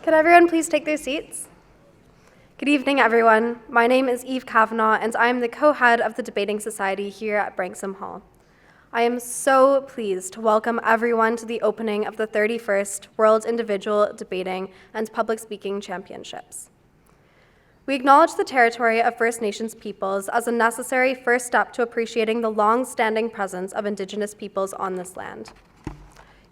Could everyone please take their seats? Good evening, everyone. My name is Eve Kavanagh, and I am the co-head of the Debating Society here at Branksome Hall. I am so pleased to welcome everyone to the opening of the 31st World Individual Debating and Public Speaking Championships. We acknowledge the territory of First Nations peoples as a necessary first step to appreciating the long-standing presence of Indigenous peoples on this land.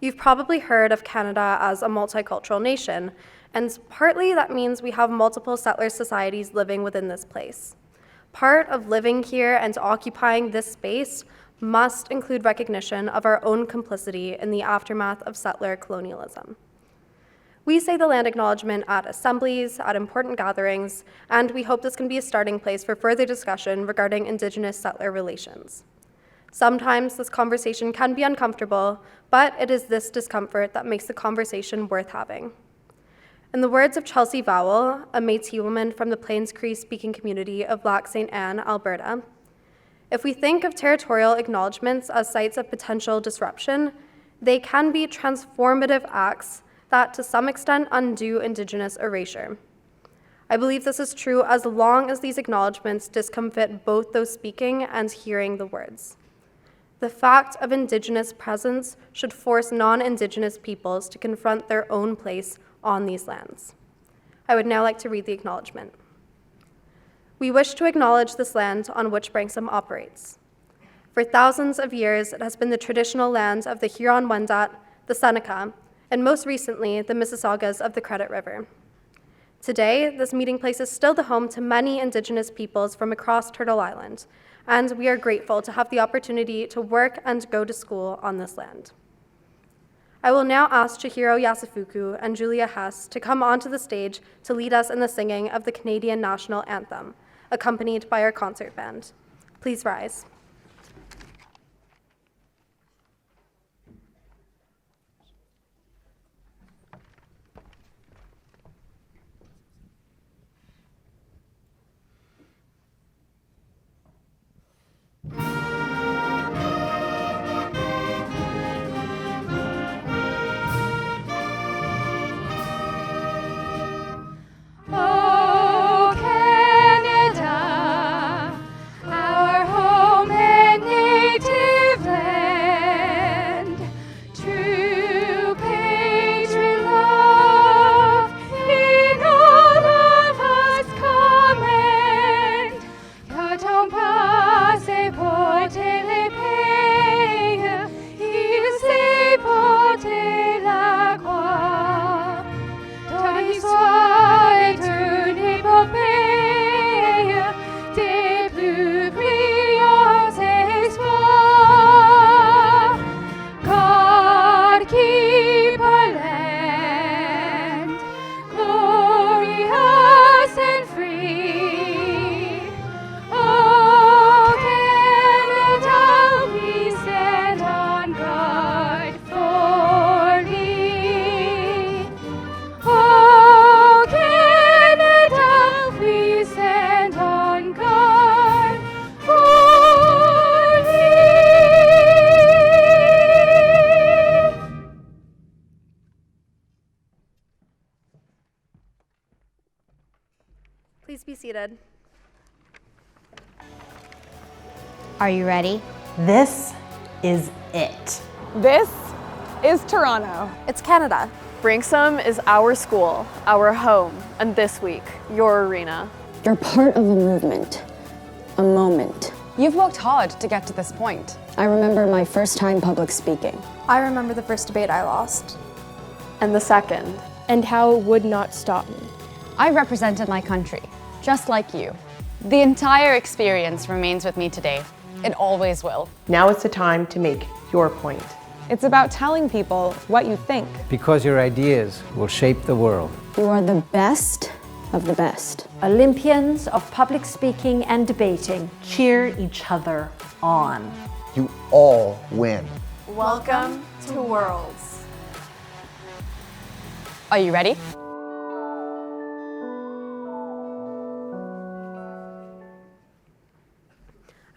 You've probably heard of Canada as a multicultural nation, and partly that means we have multiple settler societies living within this place. Part of living here and occupying this space must include recognition of our own complicity in the aftermath of settler colonialism. We say the land acknowledgement at assemblies, at important gatherings, and we hope this can be a starting place for further discussion regarding Indigenous-settler relations. Sometimes this conversation can be uncomfortable, but it is this discomfort that makes the conversation worth having. In the words of Chelsea Vowell, a Métis woman from the Plains Cree speaking community of Lac St. Anne, Alberta, if we think of territorial acknowledgements as sites of potential disruption, they can be transformative acts that to some extent undo Indigenous erasure. I believe this is true as long as these acknowledgements discomfit both those speaking and hearing the words. The fact of Indigenous presence should force non-Indigenous peoples to confront their own place on these lands. I would now like to read the acknowledgement. We wish to acknowledge this land on which Branksome operates. For thousands of years, it has been the traditional land of the Huron-Wendat, the Seneca, and most recently, the Mississaugas of the Credit River. Today, this meeting place is still the home to many Indigenous peoples from across Turtle Island, and we are grateful to have the opportunity to work and go to school on this land. I will now ask Chihiro Yasufuku and Julia Hess to come onto the stage to lead us in the singing of the Canadian National Anthem, accompanied by our concert band. Please rise. Please be seated. Are you ready? This is it. This is Toronto. It's Canada. Branksome is our school, our home, and this week, your arena. You're part of a movement, a moment. You've worked hard to get to this point. I remember my first time public speaking. I remember the first debate I lost. And the second. And how it would not stop me. I represented my country, just like you. The entire experience remains with me today. It always will. Now is the time to make your point. It's about telling people what you think. Because your ideas will shape the world. You are the best of the best. Olympians of public speaking and debating. Cheer each other on. You all win. Welcome to Worlds. Are you ready?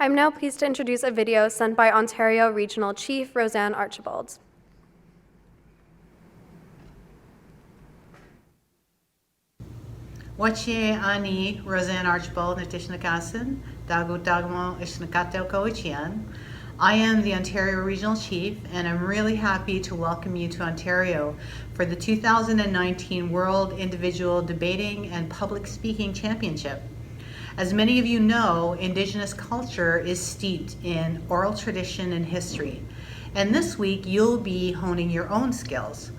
I'm now pleased to introduce a video sent by Ontario Regional Chief Roseanne Archibald. Wache ani Roseanne Archibald Natishnakasan, Dagu Dagmo Ishnakatel Koichian. I am the Ontario Regional Chief, and I'm really happy to welcome you to Ontario for the 2019 World Individual Debating and Public Speaking Championship. As many of you know, Indigenous culture is steeped in oral tradition and history, and this week you'll be honing your own skills.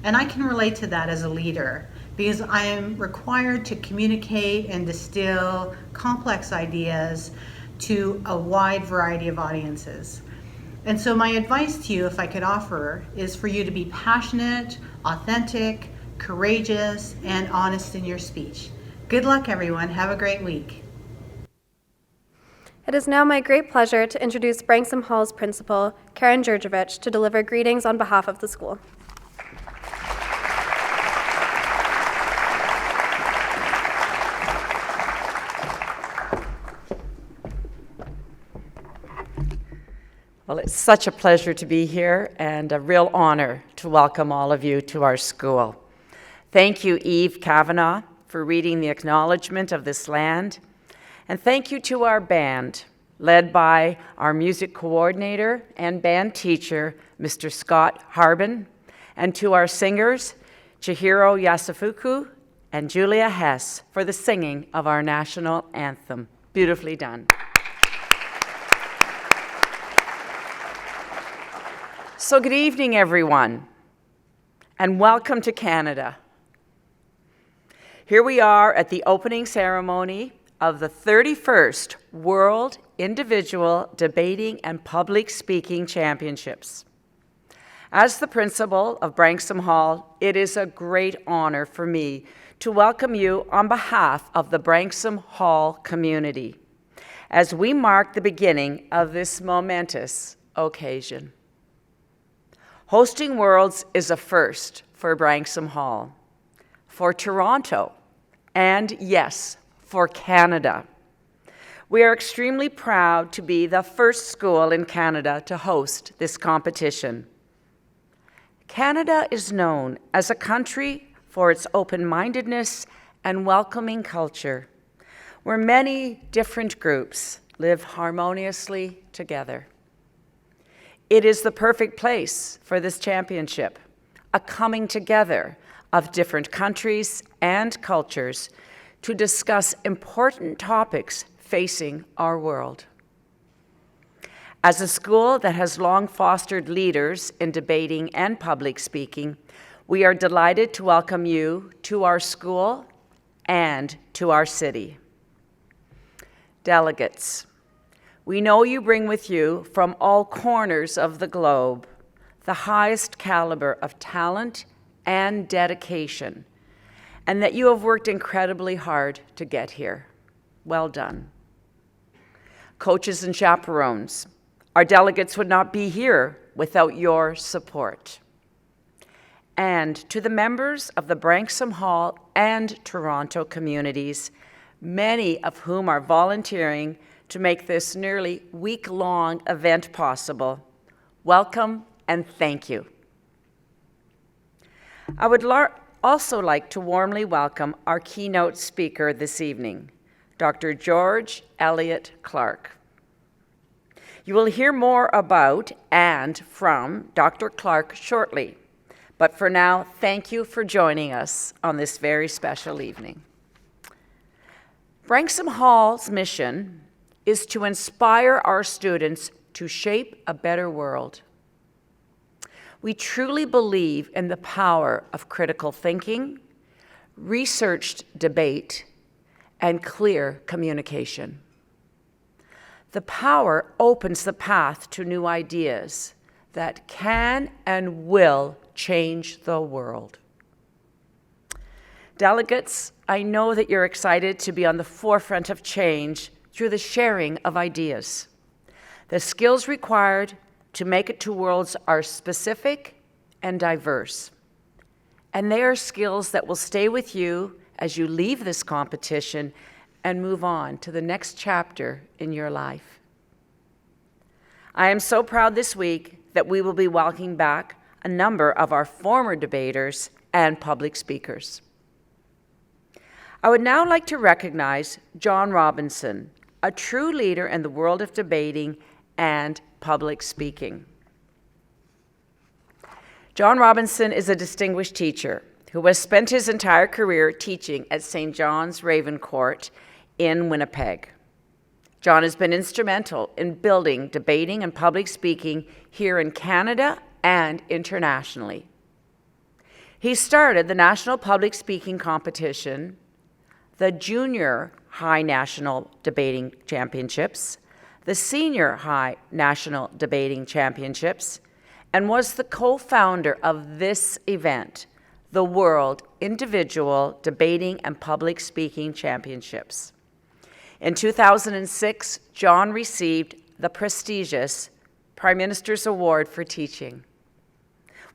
And I can relate to that as a leader, because I am required to communicate and distill complex ideas to a wide variety of audiences. And so my advice to you, if I could offer, is for you to be passionate, authentic, courageous, and honest in your speech. Good luck, everyone. Have a great week. It is now my great pleasure to introduce Branksome Hall's principal, Karen Djurdjevic, to deliver greetings on behalf of the school. Well, it's such a pleasure to be here and a real honor to welcome all of you to our school. Thank you, Eve Kavanagh, for reading the acknowledgement of this land. And thank you to our band, led by our music coordinator and band teacher, Mr. Scott Harbin, and to our singers, Chihiro Yasufuku and Julia Hess, for the singing of our national anthem. Beautifully done. So good evening, everyone, and welcome to Canada. Here we are at the opening ceremony of the 31st World Individual Debating and Public Speaking Championships. As the principal of Branksome Hall, it is a great honor for me to welcome you on behalf of the Branksome Hall community as we mark the beginning of this momentous occasion. Hosting Worlds is a first for Branksome Hall, for Toronto, and yes, for Canada. We are extremely proud to be the first school in Canada to host this competition. Canada is known as a country for its open-mindedness and welcoming culture, where many different groups live harmoniously together. It is the perfect place for this championship, a coming together of different countries and cultures to discuss important topics facing our world. As a school that has long fostered leaders in debating and public speaking, we are delighted to welcome you to our school and to our city. Delegates, we know you bring with you from all corners of the globe the highest caliber of talent and dedication, and that you have worked incredibly hard to get here. Well done. Coaches and chaperones, our delegates would not be here without your support. And to the members of the Branksome Hall and Toronto communities, many of whom are volunteering to make this nearly week-long event possible, welcome and thank you. I would also like to warmly welcome our keynote speaker this evening, Dr. George Elliott Clarke. You will hear more about and from Dr. Clarke shortly, but for now, thank you for joining us on this very special evening. Branksome Hall's mission is to inspire our students to shape a better world. We truly believe in the power of critical thinking, researched debate, and clear communication. The power opens the path to new ideas that can and will change the world. Delegates, I know that you're excited to be on the forefront of change through the sharing of ideas. The skills required to make it to Worlds are specific and diverse. And they are skills that will stay with you as you leave this competition and move on to the next chapter in your life. I am so proud this week that we will be welcoming back a number of our former debaters and public speakers. I would now like to recognize John Robinson, a true leader in the world of debating and public speaking. John Robinson is a distinguished teacher who has spent his entire career teaching at St. John's Ravencourt in Winnipeg. John has been instrumental in building debating and public speaking here in Canada and internationally. He started the National Public Speaking Competition, the Junior High National Debating Championships, the Senior High National Debating Championships, and was the co-founder of this event, the World Individual Debating and Public Speaking Championships. In 2006, John received the prestigious Prime Minister's Award for Teaching.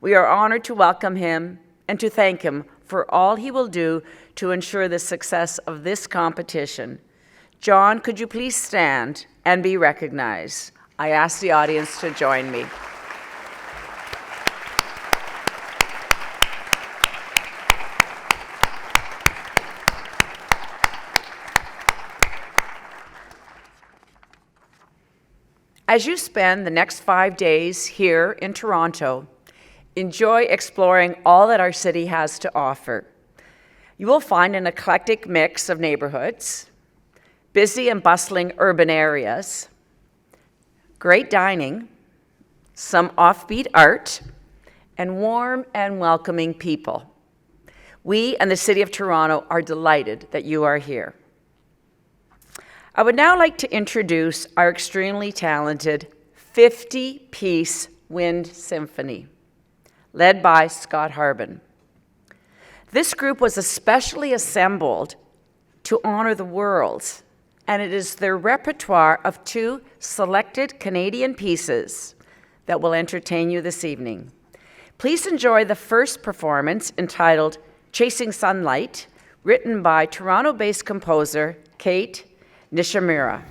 We are honored to welcome him and to thank him for all he will do to ensure the success of this competition. John, could you please stand and be recognized? I ask the audience to join me. As you spend the next 5 days here in Toronto, enjoy exploring all that our city has to offer. You will find an eclectic mix of neighborhoods, busy and bustling urban areas, great dining, some offbeat art, and warm and welcoming people. We and the City of Toronto are delighted that you are here. I would now like to introduce our extremely talented 50-piece wind symphony, led by Scott Harbin. This group was especially assembled to honor the world, and it is their repertoire of 2 selected Canadian pieces that will entertain you this evening. Please enjoy the first performance, entitled Chasing Sunlight, written by Toronto-based composer Kate Nishimura.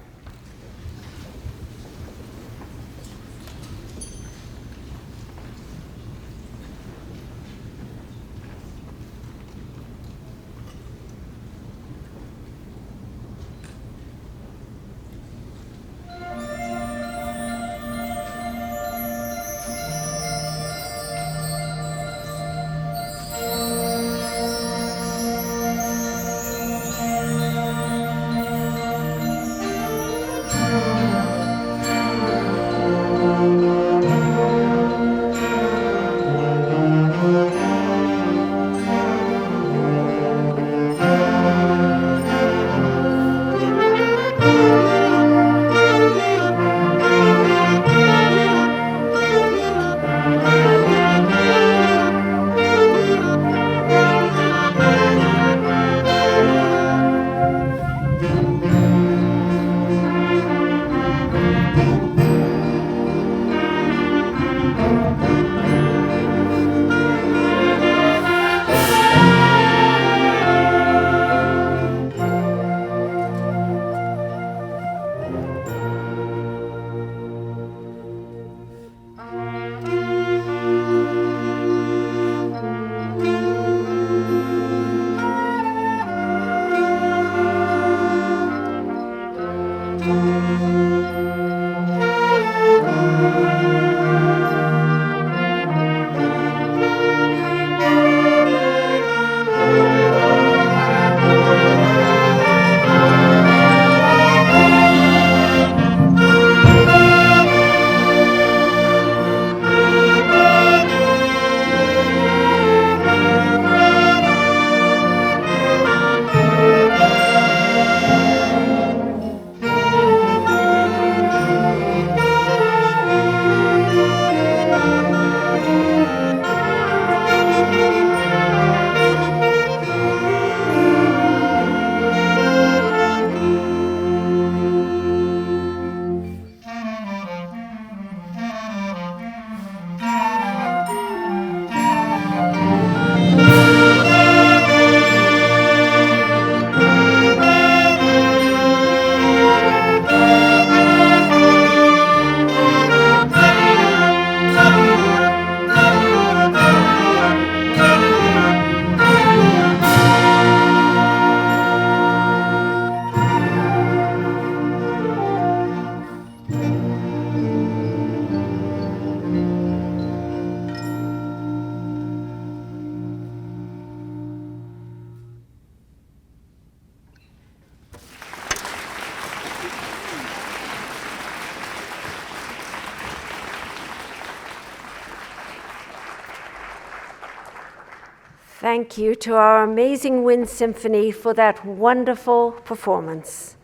Thank you to our amazing wind symphony for that wonderful performance.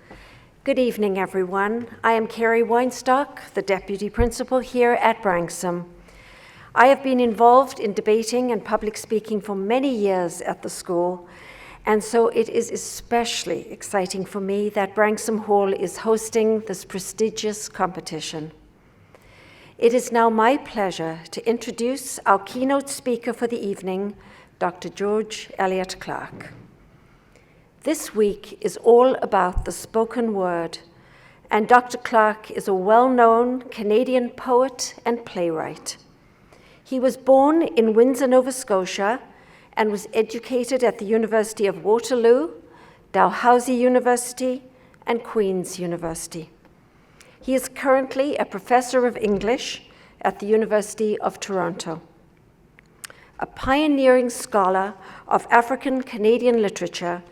Good evening, everyone. I am Carrie Weinstock, the Deputy Principal here at Branksome. I have been involved in debating and public speaking for many years at the school, and so it is especially exciting for me that Branksome Hall is hosting this prestigious competition. It is now my pleasure to introduce our keynote speaker for the evening, Dr. George Elliott Clarke. This week is all about the spoken word, and Dr. Clarke is a well-known Canadian poet and playwright. He was born in Windsor, Nova Scotia, and was educated at the University of Waterloo, Dalhousie University, and Queen's University. He is currently a professor of English at the University of Toronto. A pioneering scholar of African Canadian literature,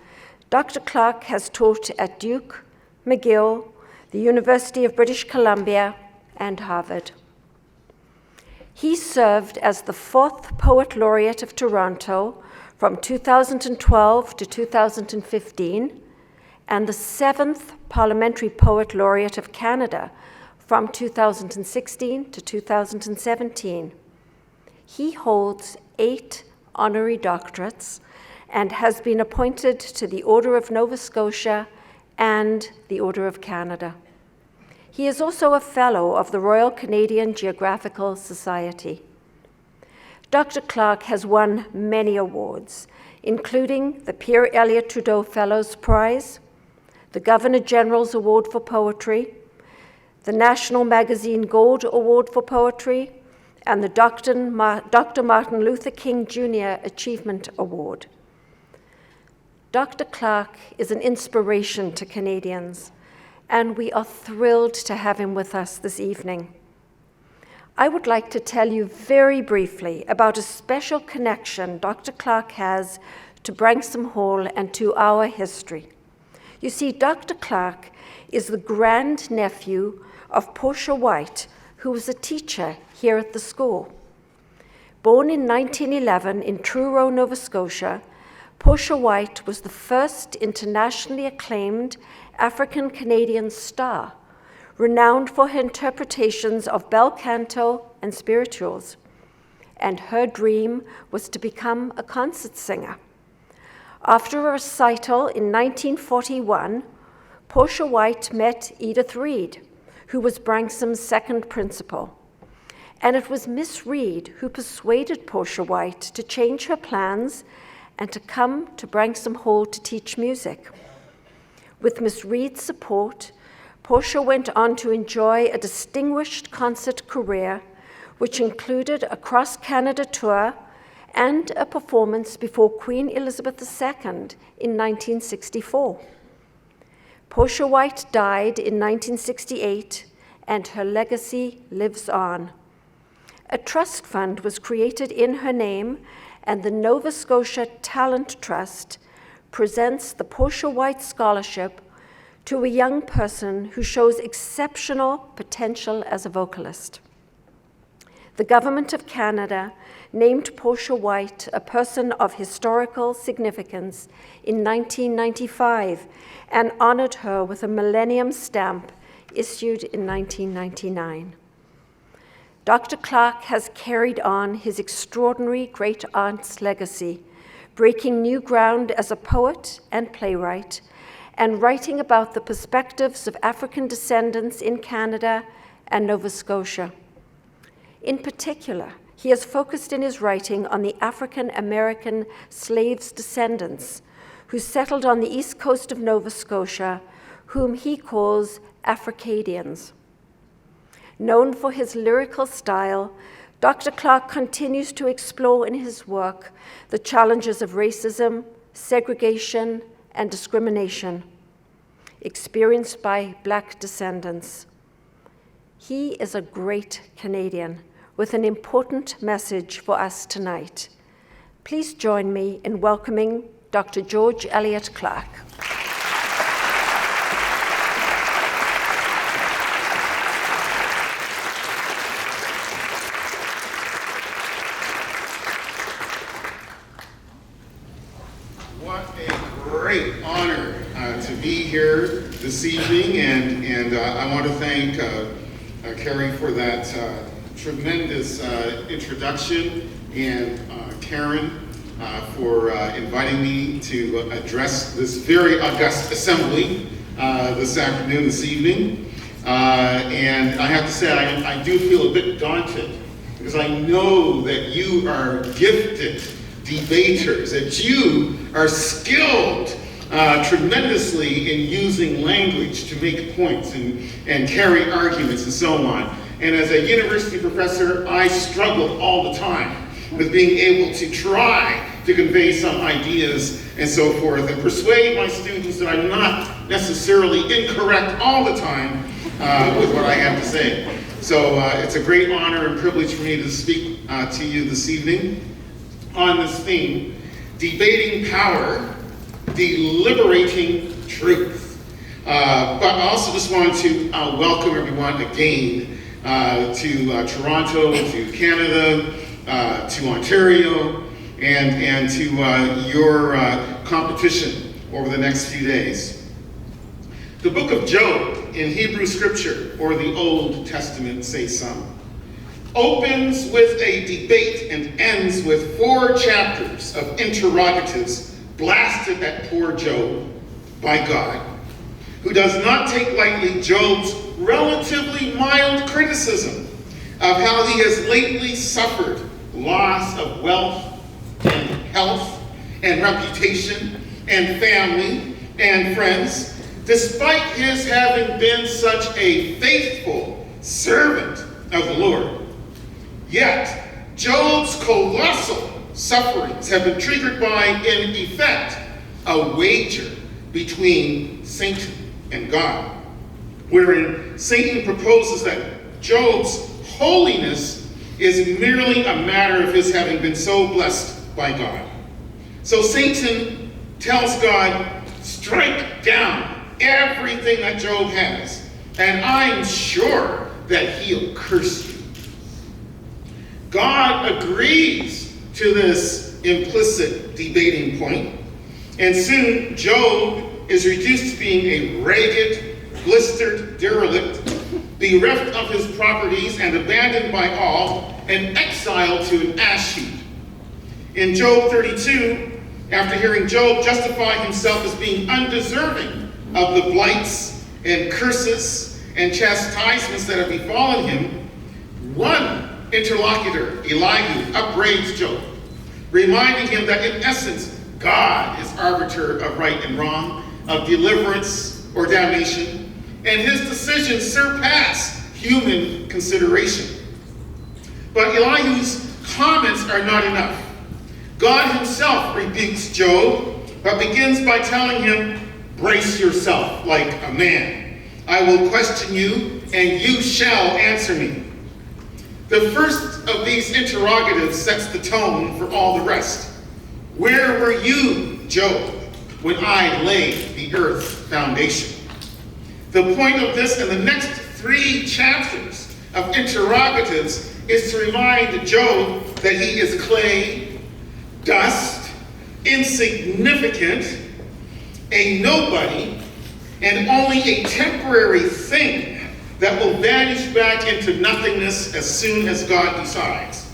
Dr. Clarke has taught at Duke, McGill, the University of British Columbia, and Harvard. He served as the 4th Poet Laureate of Toronto from 2012 to 2015, and the 7th Parliamentary Poet Laureate of Canada from 2016 to 2017. He holds 8 honorary doctorates and has been appointed to the Order of Nova Scotia and the Order of Canada. He is also a Fellow of the Royal Canadian Geographical Society. Dr. Clarke has won many awards, including the Pierre Elliott Trudeau Fellows Prize, the Governor General's Award for Poetry, the National Magazine Gold Award for Poetry, and the Dr. Martin Luther King Jr. Achievement Award. Dr. Clarke is an inspiration to Canadians, and we are thrilled to have him with us this evening. I would like to tell you very briefly about a special connection Dr. Clarke has to Branksome Hall and to our history. You see, Dr. Clarke is the grandnephew of Portia White, who was a teacher here at the school. Born in 1911 in Truro, Nova Scotia, Portia White was the first internationally acclaimed African-Canadian star, renowned for her interpretations of bel canto and spirituals, and her dream was to become a concert singer. After a recital in 1941, Portia White met Edith Reed, who was Branksome's second principal. And it was Miss Reed who persuaded Portia White to change her plans and to come to Branksome Hall to teach music. With Miss Reed's support, Portia went on to enjoy a distinguished concert career, which included a cross-Canada tour and a performance before Queen Elizabeth II in 1964. Portia White died in 1968, and her legacy lives on. A trust fund was created in her name, and the Nova Scotia Talent Trust presents the Portia White Scholarship to a young person who shows exceptional potential as a vocalist. The Government of Canada named Portia White a person of historical significance in 1995 and honored her with a Millennium Stamp issued in 1999. Dr. Clarke has carried on his extraordinary great-aunt's legacy, breaking new ground as a poet and playwright, and writing about the perspectives of African descendants in Canada and Nova Scotia. In particular, he has focused in his writing on the African-American slaves' descendants who settled on the east coast of Nova Scotia, whom he calls Africadians. Known for his lyrical style, Dr. Clarke continues to explore in his work the challenges of racism, segregation, and discrimination experienced by Black descendants. He is a great Canadian with an important message for us tonight. Please join me in welcoming Dr. George Elliott Clarke. to be here this evening, and I want to thank Carrie for that tremendous introduction, and Karen for inviting me to address this very august assembly this evening. And I have to say, I do feel a bit daunted, because I know that you are gifted debaters, that you are skilled tremendously in using language to make points and carry arguments and so on. And as a university professor, I struggle all the time with being able to try to convey some ideas and so forth, and persuade my students that I'm not necessarily incorrect all the time with what I have to say. So it's a great honor and privilege for me to speak to you this evening on this theme, debating power, deliberating truth. But I also just want to welcome everyone again to Toronto, to Canada, to Ontario, and to your competition over the next few days. The book of Job in Hebrew scripture, or the Old Testament, say some, opens with a debate and ends with 4 chapters of interrogatives blasted at poor Job by God, who does not take lightly Job's relatively mild criticism of how he has lately suffered loss of wealth and health and reputation and family and friends, despite his having been such a faithful servant of the Lord. Yet, Job's colossal sufferings have been triggered by, in effect, a wager between Satan and God, wherein Satan proposes that Job's holiness is merely a matter of his having been so blessed by God. So Satan tells God, strike down everything that Job has, and I'm sure that he'll curse you. God agrees to this implicit debating point, and soon Job is reduced to being a ragged, blistered derelict, bereft of his properties and abandoned by all, and exiled to an ash heap. In Job 32, after hearing Job justify himself as being undeserving of the blights and curses and chastisements that have befallen him, one interlocutor, Eliot, upbraids Job, reminding him that in essence, God is arbiter of right and wrong, of deliverance or damnation, and his decisions surpass human consideration. But Elihu's comments are not enough. God himself rebukes Job, but begins by telling him, brace yourself like a man. I will question you, and you shall answer me. The first of these interrogatives sets the tone for all the rest. Where were you, Job, when I laid the earth's foundation? The point of this and the next 3 chapters of interrogatives is to remind Job that he is clay, dust, insignificant, a nobody, and only a temporary thing that will vanish back into nothingness as soon as God decides.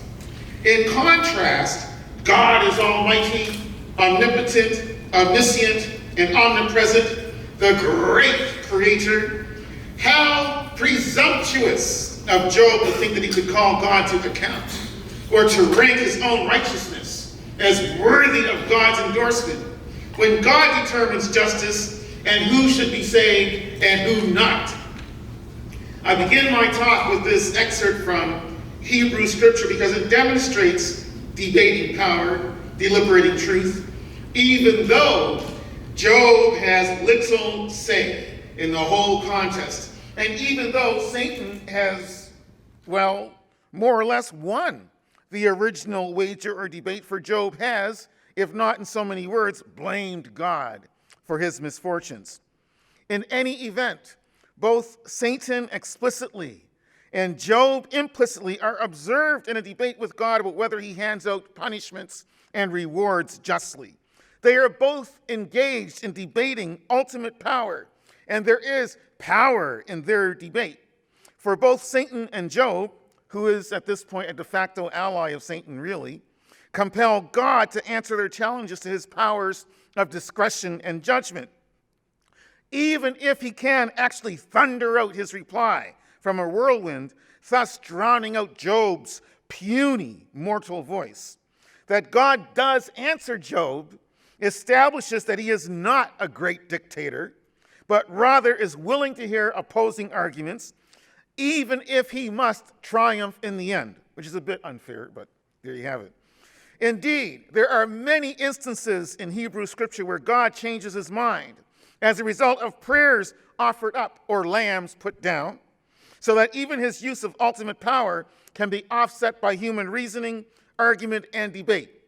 In contrast, God is almighty, omnipotent, omniscient, and omnipresent, the great creator. How presumptuous of Job to think that he could call God to account, or to rank his own righteousness as worthy of God's endorsement, when God determines justice and who should be saved and who not. I begin my talk with this excerpt from Hebrew scripture because it demonstrates debating power, deliberating truth, even though Job has little say in the whole contest, and even though Satan has, well, more or less won the original wager or debate, for Job has, if not in so many words, blamed God for his misfortunes. In any event, both Satan explicitly and Job implicitly are observed in a debate with God about whether he hands out punishments and rewards justly. They are both engaged in debating ultimate power, and there is power in their debate. For both Satan and Job, who is at this point a de facto ally of Satan really, compel God to answer their challenges to his powers of discretion and judgment, even if he can actually thunder out his reply from a whirlwind, thus drowning out Job's puny mortal voice. That God does answer Job establishes that he is not a great dictator, but rather is willing to hear opposing arguments, even if he must triumph in the end, which is a bit unfair, but there you have it. Indeed, there are many instances in Hebrew scripture where God changes his mind as a result of prayers offered up or lambs put down, so that even his use of ultimate power can be offset by human reasoning, argument, and debate.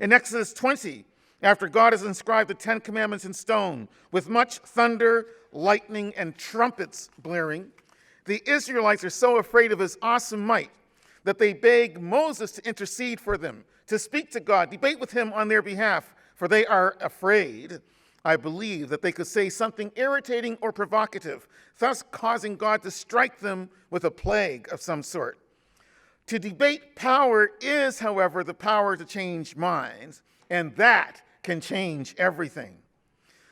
In Exodus 20, after God has inscribed the 10 Commandments in stone, with much thunder, lightning, and trumpets blaring, the Israelites are so afraid of his awesome might that they beg Moses to intercede for them, to speak to God, debate with him on their behalf, for they are afraid, I believe, that they could say something irritating or provocative, thus causing God to strike them with a plague of some sort. To debate power is, however, the power to change minds, and that can change everything.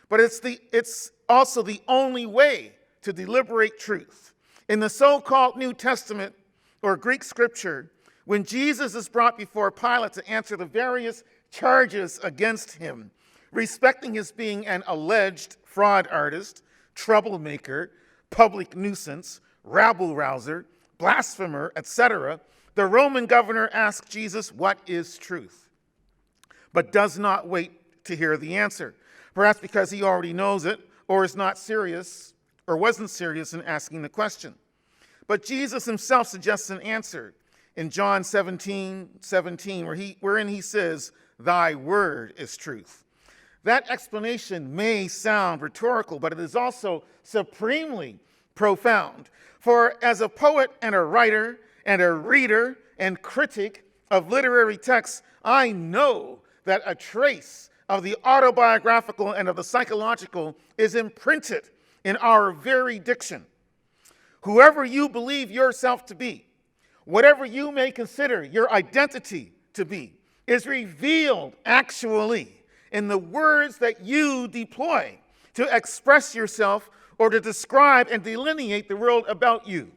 But it's also the only way to deliberate truth. In the so-called New Testament or Greek scripture, when Jesus is brought before Pilate to answer the various charges against him, respecting his being an alleged fraud artist, troublemaker, public nuisance, rabble-rouser, blasphemer, etc., the Roman governor asks Jesus, "What is truth?" but does not wait to hear the answer, perhaps because he already knows it or is not serious or wasn't serious in asking the question. But Jesus himself suggests an answer in John 17:17, wherein he says, "Thy word is truth." That explanation may sound rhetorical, but it is also supremely profound. For as a poet and a writer and a reader and critic of literary texts, I know that a trace of the autobiographical and of the psychological is imprinted in our very diction. Whoever you believe yourself to be, whatever you may consider your identity to be, is revealed actually in the words that you deploy to express yourself or to describe and delineate the world about you.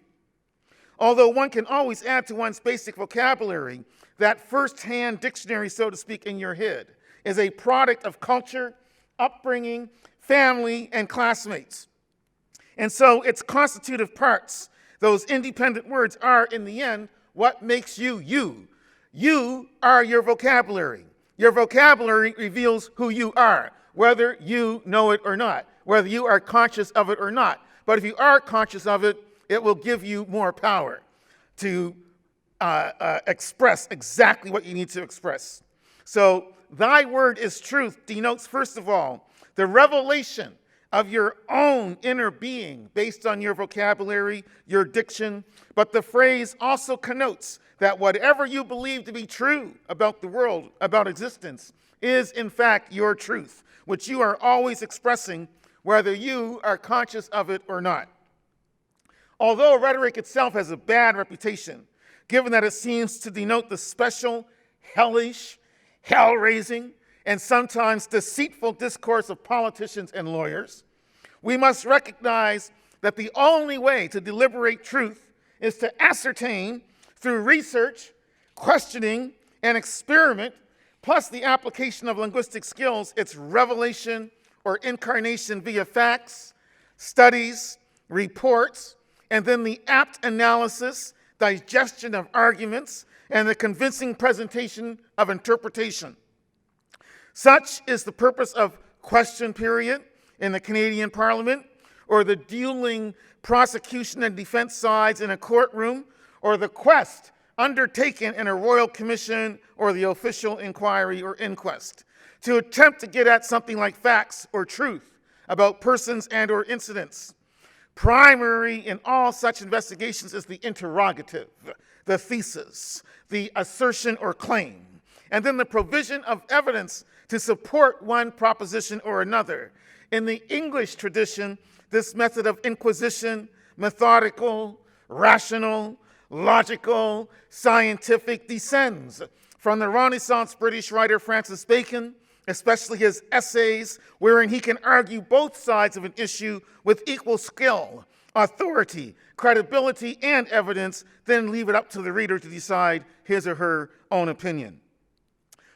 Although one can always add to one's basic vocabulary, that first-hand dictionary, so to speak, in your head is a product of culture, upbringing, family, and classmates. And so its constitutive parts, those independent words, are, in the end, what makes you you. You are your vocabulary. Your vocabulary reveals who you are, whether you know it or not, whether you are conscious of it or not. But if you are conscious of it, it will give you more power to express exactly what you need to express. So, thy word is truth denotes, first of all, the revelation of your own inner being based on your vocabulary, your diction. But the phrase also connotes that whatever you believe to be true about the world, about existence, is in fact your truth, which you are always expressing, whether you are conscious of it or not. Although rhetoric itself has a bad reputation, given that it seems to denote the special, hellish, hell-raising, and sometimes deceitful discourse of politicians and lawyers, we must recognize that the only way to deliberate truth is to ascertain through research, questioning, and experiment, plus the application of linguistic skills, its revelation or incarnation via facts, studies, reports, and then the apt analysis, digestion of arguments, and the convincing presentation of interpretation. Such is the purpose of question period in the Canadian Parliament, or the dueling prosecution and defense sides in a courtroom, or the quest undertaken in a royal commission or the official inquiry or inquest, to attempt to get at something like facts or truth about persons and or incidents. Primary in all such investigations is the interrogative, the thesis, the assertion or claim, and then the provision of evidence to support one proposition or another. In the English tradition, this method of inquisition, methodical, rational, logical, scientific, descends from the Renaissance British writer Francis Bacon, especially his essays, wherein he can argue both sides of an issue with equal skill, authority, credibility, and evidence, then leave it up to the reader to decide his or her own opinion.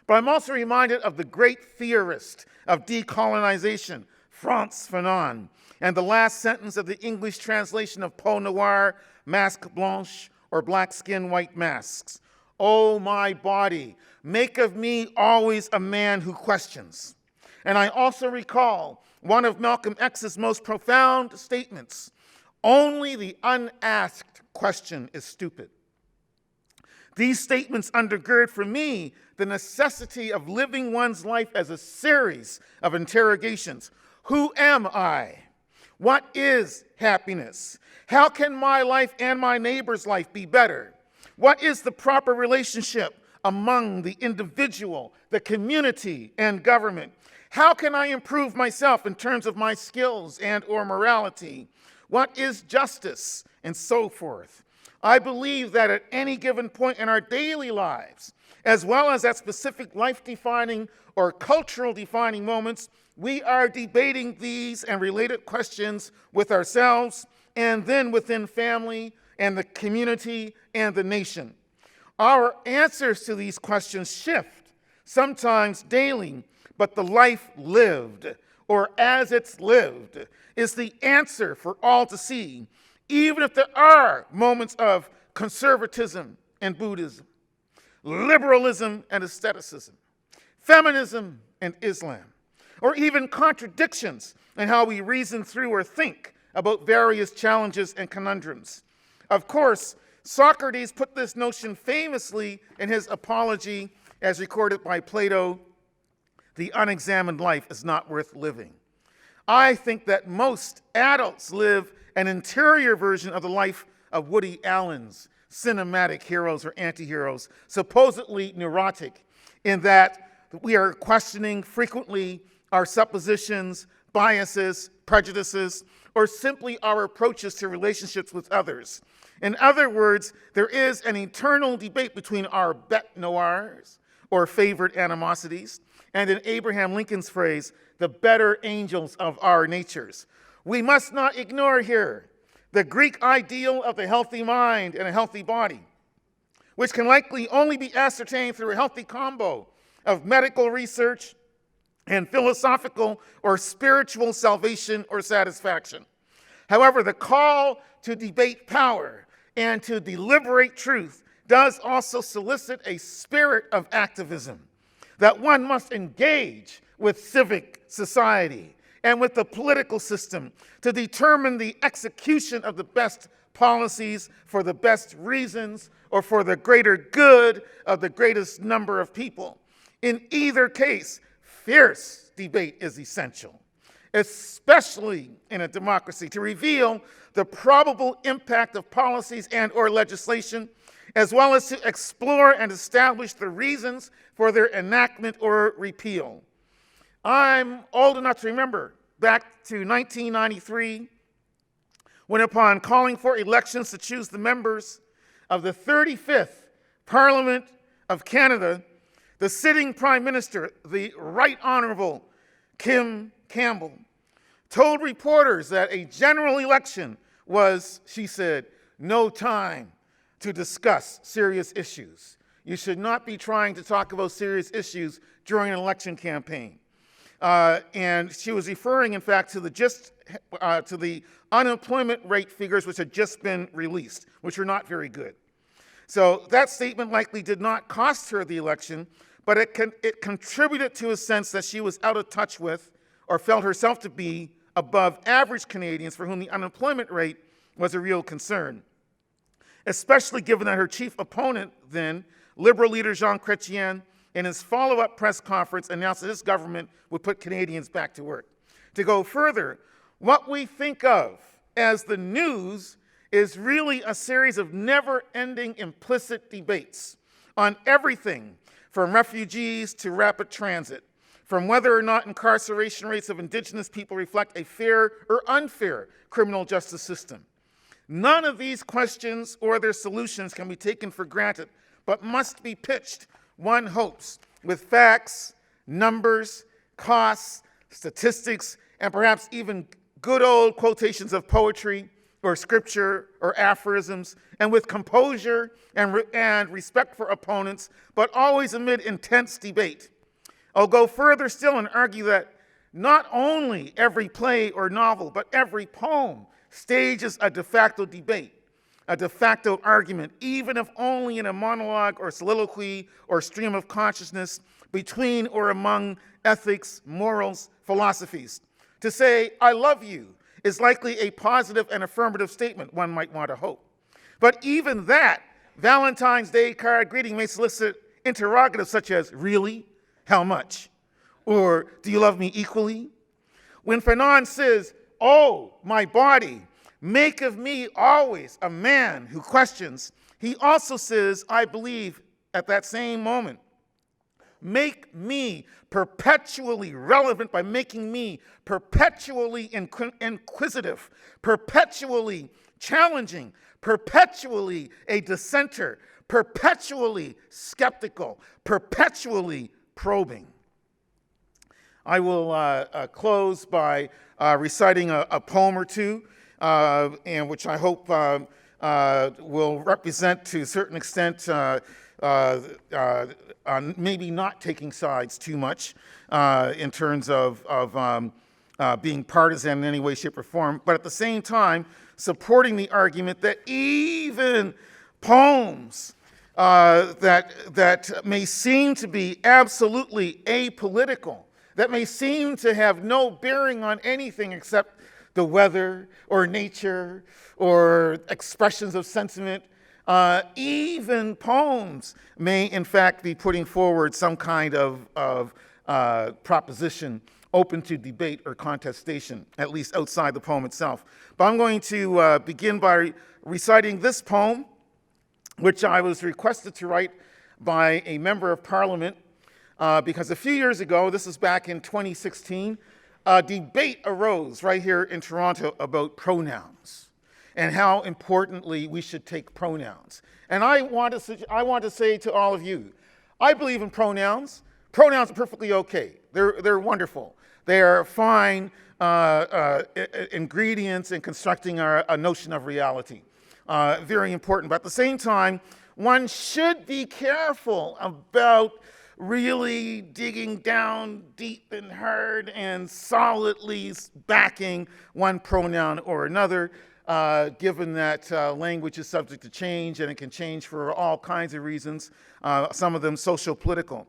But I'm also reminded of the great theorist of decolonization, Frantz Fanon, and the last sentence of the English translation of Peau Noir, Masque Blanche, or Black Skin, White Masks. Oh, my body, make of me always a man who questions. And I also recall one of Malcolm X's most profound statements: only the unasked question is stupid. These statements undergird for me the necessity of living one's life as a series of interrogations. Who am I? What is happiness? How can my life and my neighbor's life be better? What is the proper relationship among the individual, the community, and government? How can I improve myself in terms of my skills and or morality? What is justice? And so forth. I believe that at any given point in our daily lives, as well as at specific life-defining or cultural-defining moments, we are debating these and related questions with ourselves and then within family and the community and the nation. Our answers to these questions shift, sometimes daily, but the life lived, or as it's lived, is the answer for all to see, even if there are moments of conservatism and Buddhism, liberalism and aestheticism, feminism and Islam, or even contradictions in how we reason through or think about various challenges and conundrums. Of course, Socrates put this notion famously in his Apology, as recorded by Plato: the unexamined life is not worth living. I think that most adults live an interior version of the life of Woody Allen's cinematic heroes or anti-heroes, supposedly neurotic, in that we are questioning frequently our suppositions, biases, prejudices, or simply our approaches to relationships with others. In other words, there is an eternal debate between our bête noirs, or favored animosities, and in Abraham Lincoln's phrase, the better angels of our natures. We must not ignore here the Greek ideal of the healthy mind and a healthy body, which can likely only be ascertained through a healthy combo of medical research and philosophical or spiritual salvation or satisfaction. However, the call to debate power and to deliberate truth does also solicit a spirit of activism, that one must engage with civic society and with the political system to determine the execution of the best policies for the best reasons or for the greater good of the greatest number of people. In either case, fierce debate is essential, especially in a democracy, to reveal the probable impact of policies and or legislation, as well as to explore and establish the reasons for their enactment or repeal. I'm old enough to remember back to 1993, when upon calling for elections to choose the members of the 35th Parliament of Canada, the sitting Prime Minister, the Right Honorable Kim Campbell, told reporters that a general election was, she said, no time to discuss serious issues. You should not be trying to talk about serious issues during an election campaign. And she was referring, in fact, to the unemployment rate figures which had just been released, which are not very good. So that statement likely did not cost her the election, but it contributed to a sense that she was out of touch with, or felt herself to be, above average Canadians for whom the unemployment rate was a real concern, especially given that her chief opponent then, Liberal leader Jean Chrétien, in his follow-up press conference announced that his government would put Canadians back to work. To go further, what we think of as the news is really a series of never-ending implicit debates on everything from refugees to rapid transit, from whether or not incarceration rates of indigenous people reflect a fair or unfair criminal justice system. None of these questions or their solutions can be taken for granted, but must be pitched, one hopes, with facts, numbers, costs, statistics, and perhaps even good old quotations of poetry or scripture or aphorisms, and with composure and respect for opponents, but always amid intense debate. I'll go further still and argue that not only every play or novel, but every poem stages a de facto debate, a de facto argument, even if only in a monologue or soliloquy or stream of consciousness between or among ethics, morals, philosophies. To say, I love you, is likely a positive and affirmative statement, one might want to hope. But even that Valentine's Day card greeting may solicit interrogatives such as, really? How much? Or, do you love me equally? When Fanon says, oh, my body, make of me always a man who questions, he also says, I believe, at that same moment, make me perpetually relevant by making me perpetually inquisitive, perpetually challenging, perpetually a dissenter, perpetually skeptical, perpetually probing. I will close by reciting a poem or two, and which I hope will represent to a certain extent maybe not taking sides too much in terms of being partisan in any way, shape, or form, but at the same time supporting the argument that even poems that may seem to be absolutely apolitical, that may seem to have no bearing on anything except the weather or nature or expressions of sentiment, even poems may in fact be putting forward some kind of proposition open to debate or contestation, at least outside the poem itself. But I'm going to begin by reciting this poem, which I was requested to write by a member of parliament, because a few years ago, this is back in 2016, a debate arose right here in Toronto about pronouns and how importantly we should take pronouns. And I want to say to all of you, I believe in pronouns. Pronouns are perfectly okay. They're wonderful. They are fine ingredients in constructing a notion of reality. Very important. But at the same time, one should be careful about really digging down deep and hard and solidly backing one pronoun or another, given that language is subject to change, and it can change for all kinds of reasons, some of them socio-political.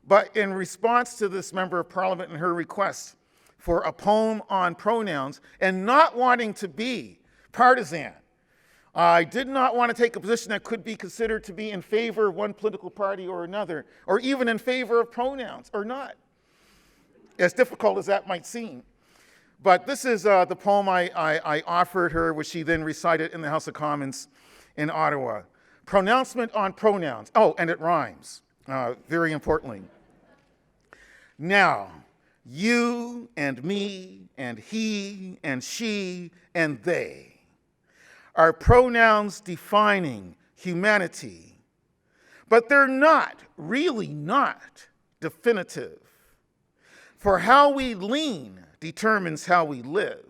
But in response to this member of parliament and her request for a poem on pronouns, and not wanting to be partisan, I did not want to take a position that could be considered to be in favor of one political party or another, or even in favor of pronouns or not, as difficult as that might seem. But this is the poem I offered her, which she then recited in the House of Commons in Ottawa. Pronouncement on pronouns. Oh, and it rhymes, very importantly. Now, you and me and he and she and they are pronouns defining humanity, but they're not, really not, definitive. For how we lean determines how we live.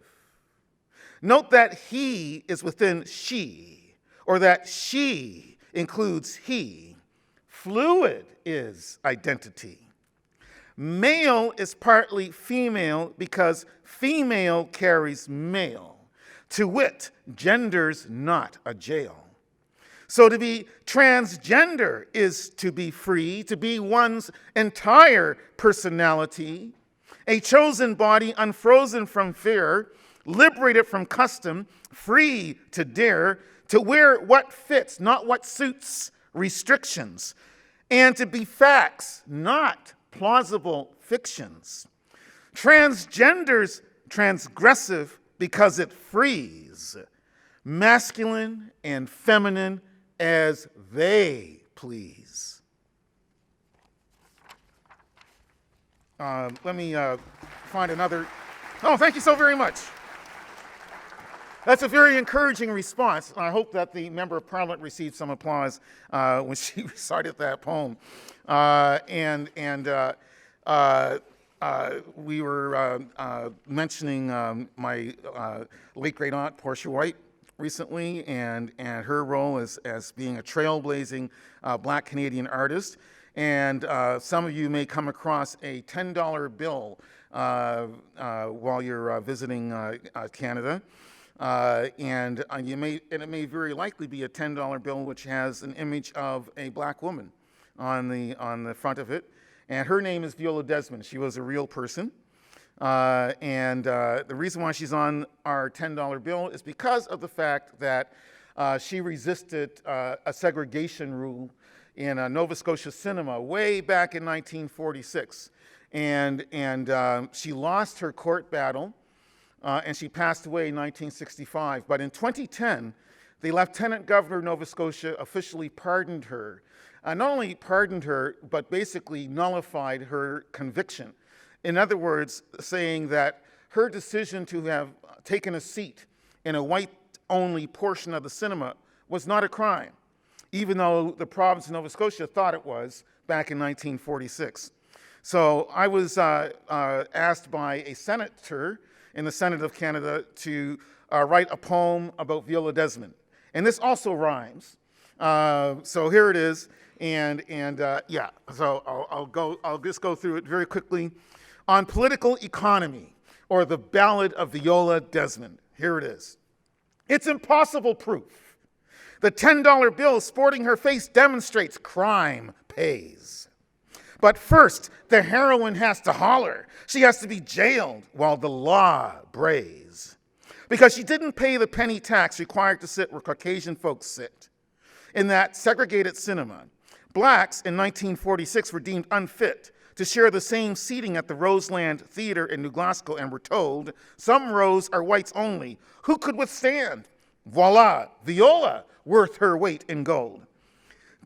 Note that he is within she, or that she includes he. Fluid is identity. Male is partly female because female carries male. To wit, gender's not a jail. So to be transgender is to be free, to be one's entire personality, a chosen body unfrozen from fear, liberated from custom, free to dare, to wear what fits, not what suits, restrictions, and to be facts, not plausible fictions. Transgender's transgressive because it frees, masculine and feminine as they please. Let me find another. Oh, thank you so very much. That's a very encouraging response. I hope that the Member of Parliament received some applause when she recited that poem. We were mentioning my late great aunt Portia White recently, and her role as being a trailblazing Black Canadian artist. And some of you may come across a $10 bill while you're visiting Canada. And it may very likely be a $10 bill which has an image of a Black woman on the front of it. And her name is Viola Desmond. She was a real person. The reason why she's on our $10 bill is because of the fact that she resisted a segregation rule in Nova Scotia cinema way back in 1946. And she lost her court battle. And she passed away in 1965. But in 2010, the Lieutenant Governor of Nova Scotia officially pardoned her. Not only pardoned her, but basically nullified her conviction. In other words, saying that her decision to have taken a seat in a white-only portion of the cinema was not a crime, even though the province of Nova Scotia thought it was back in 1946. So I was asked by a senator in the Senate of Canada to write a poem about Viola Desmond. And this also rhymes. So here it is. So I'll just go through it very quickly. On political economy, or the Ballad of Viola Desmond. Here it is. It's impossible proof. The $10 bill sporting her face demonstrates crime pays. But first, the heroine has to holler. She has to be jailed while the law brays. Because she didn't pay the penny tax required to sit where Caucasian folks sit. In that segregated cinema, Blacks in 1946 were deemed unfit to share the same seating at the Roseland Theatre in New Glasgow and were told, some rows are whites only. Who could withstand? Voila, Viola, worth her weight in gold.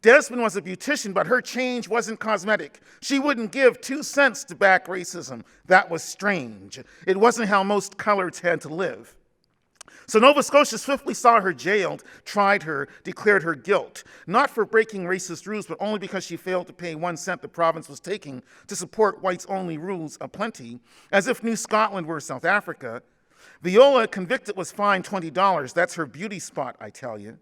Desmond was a beautician, but her change wasn't cosmetic. She wouldn't give 2 cents to back racism. That was strange. It wasn't how most coloreds had to live. So Nova Scotia swiftly saw her jailed, tried her, declared her guilt, not for breaking racist rules, but only because she failed to pay 1 cent the province was taking to support whites-only rules aplenty, as if New Scotland were South Africa. Viola, convicted, was fined $20. That's her beauty spot, I tell you.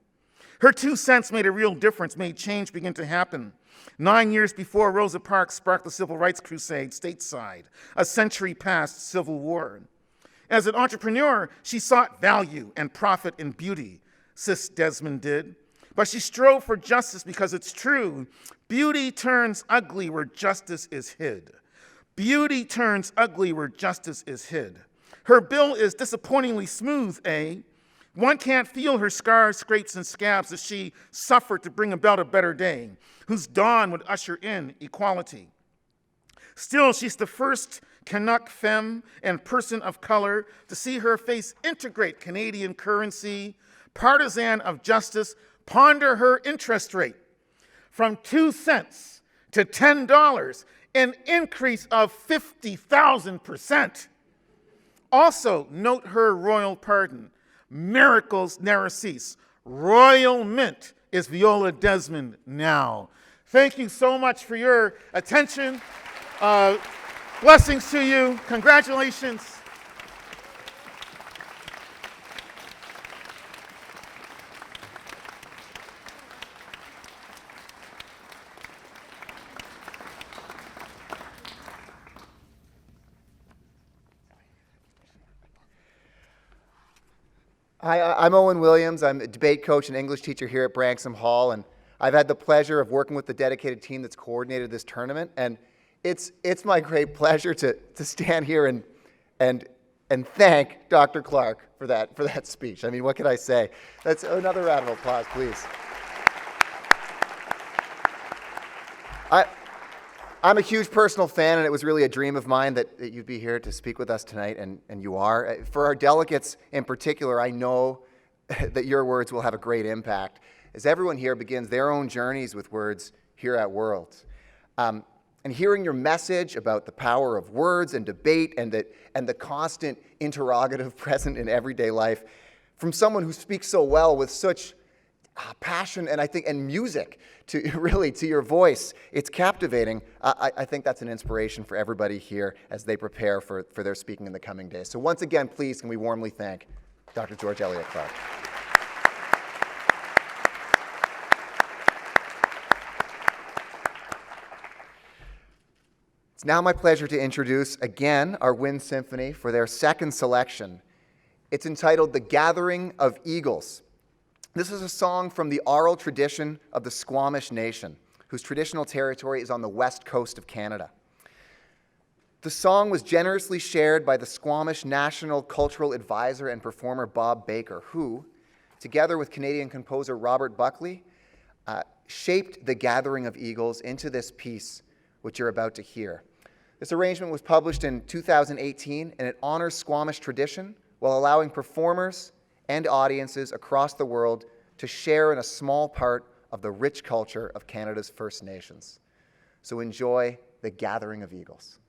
Her 2 cents made a real difference, made change begin to happen. 9 years before, Rosa Parks sparked the civil rights crusade stateside, a century past Civil War. As an entrepreneur, she sought value and profit in beauty, Sis Desmond did. But she strove for justice because it's true. Beauty turns ugly where justice is hid. Beauty turns ugly where justice is hid. Her bill is disappointingly smooth, eh? One can't feel her scars, scrapes, and scabs as she suffered to bring about a better day, whose dawn would usher in equality. Still, she's the first Canuck femme and person of color to see her face integrate Canadian currency, partisan of justice, ponder her interest rate. From 2 cents to $10, an increase of 50,000%. Also, note her royal pardon. Miracles never cease. Royal mint is Viola Desmond now. Thank you so much for your attention. Blessings to you. Congratulations. Hi, I'm Owen Williams. I'm a debate coach and English teacher here at Branksome Hall, and I've had the pleasure of working with the dedicated team that's coordinated this tournament. And it's my great pleasure to stand here and thank Dr. Clarke for that speech. I mean, what can I say? That's another round of applause, please. I'm a huge personal fan, and it was really a dream of mine that you'd be here to speak with us tonight, and you are. For our delegates in particular, I know that your words will have a great impact as everyone here begins their own journeys with words here at Worlds. And hearing your message about the power of words and debate and the constant interrogative present in everyday life from someone who speaks so well with such passion and music to your voice, it's captivating. I think that's an inspiration for everybody here as they prepare for their speaking in the coming days. So once again, please, can we warmly thank Dr. George Elliott Clarke. It's now my pleasure to introduce again our Wind Symphony for their second selection. It's entitled The Gathering of Eagles. This is a song from the oral tradition of the Squamish Nation, whose traditional territory is on the west coast of Canada. The song was generously shared by the Squamish National Cultural Advisor and performer Bob Baker, who, together with Canadian composer Robert Buckley, shaped The Gathering of Eagles into this piece, which you're about to hear. This arrangement was published in 2018, and it honors Squamish tradition while allowing performers and audiences across the world to share in a small part of the rich culture of Canada's First Nations. So enjoy The Gathering of Eagles.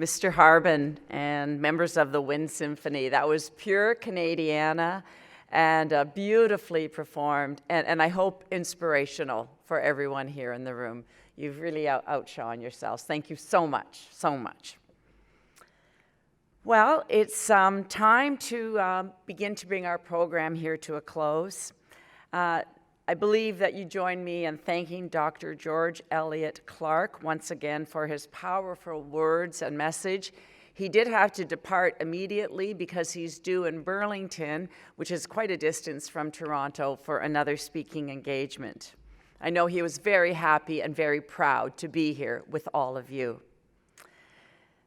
Mr. Harbin and members of the Wind Symphony. That was pure Canadiana and beautifully performed, and I hope inspirational for everyone here in the room. You've really outshone yourselves. Thank you so much, so much. Well, it's time to begin to bring our program here to a close. I believe that you join me in thanking Dr. George Elliott Clarke once again for his powerful words and message. He did have to depart immediately because he's due in Burlington, which is quite a distance from Toronto, for another speaking engagement. I know he was very happy and very proud to be here with all of you.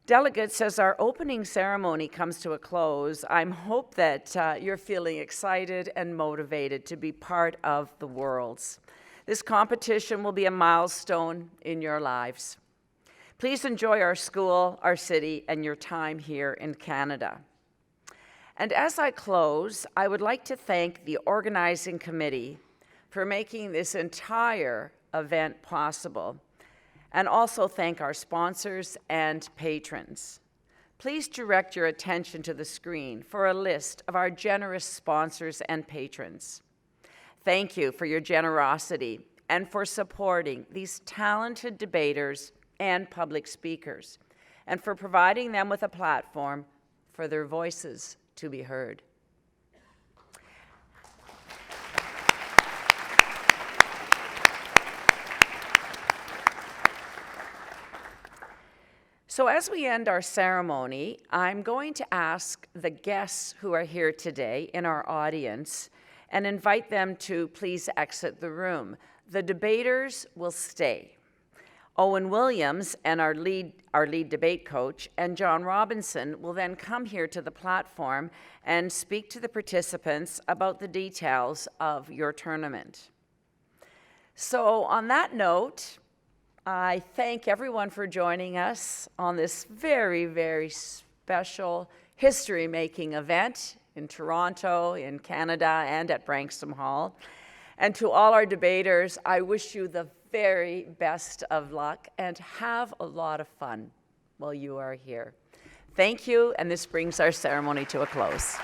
Delegates, as our opening ceremony comes to a close, I hope that you're feeling excited and motivated to be part of the Worlds. This competition will be a milestone in your lives. Please enjoy our school, our city, and your time here in Canada. And as I close, I would like to thank the organizing committee for making this entire event possible, and also thank our sponsors and patrons. Please direct your attention to the screen for a list of our generous sponsors and patrons. Thank you for your generosity and for supporting these talented debaters and public speakers, and for providing them with a platform for their voices to be heard. So as we end our ceremony, I'm going to ask the guests who are here today in our audience and invite them to please exit the room. The debaters will stay. Owen Williams and our lead debate coach and John Robinson will then come here to the platform and speak to the participants about the details of your tournament. So on that note, I thank everyone for joining us on this very, very special history-making event in Toronto, in Canada, and at Branksome Hall. And to all our debaters, I wish you the very best of luck and have a lot of fun while you are here. Thank you, and this brings our ceremony to a close.